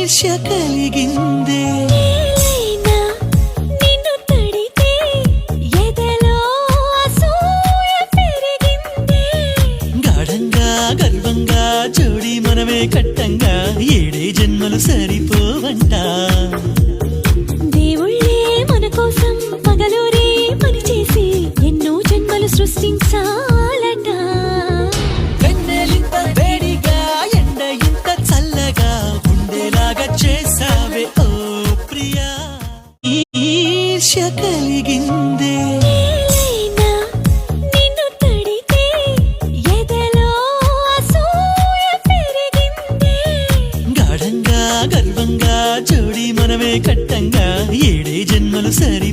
ఈర్ష్య కలిగిందే గర్వంగా జోడి మనమే కట్టంగా ఏడే జన్మలు సరిపోవంట దేవుళ్ళే మన కోసం పగలూరే పని చేసి ఎన్నో జన్మలు సృష్టించాలట వెన్నెలింత వేడిగా ఎండ ఇంత చల్లగా ఉండేలాగా చేసావే ఓ ప్రియా ఈర్ష్య కలిగిందే గర్వంగా జోడి మనమే కట్టంగా ఏడే జన్మలు సరి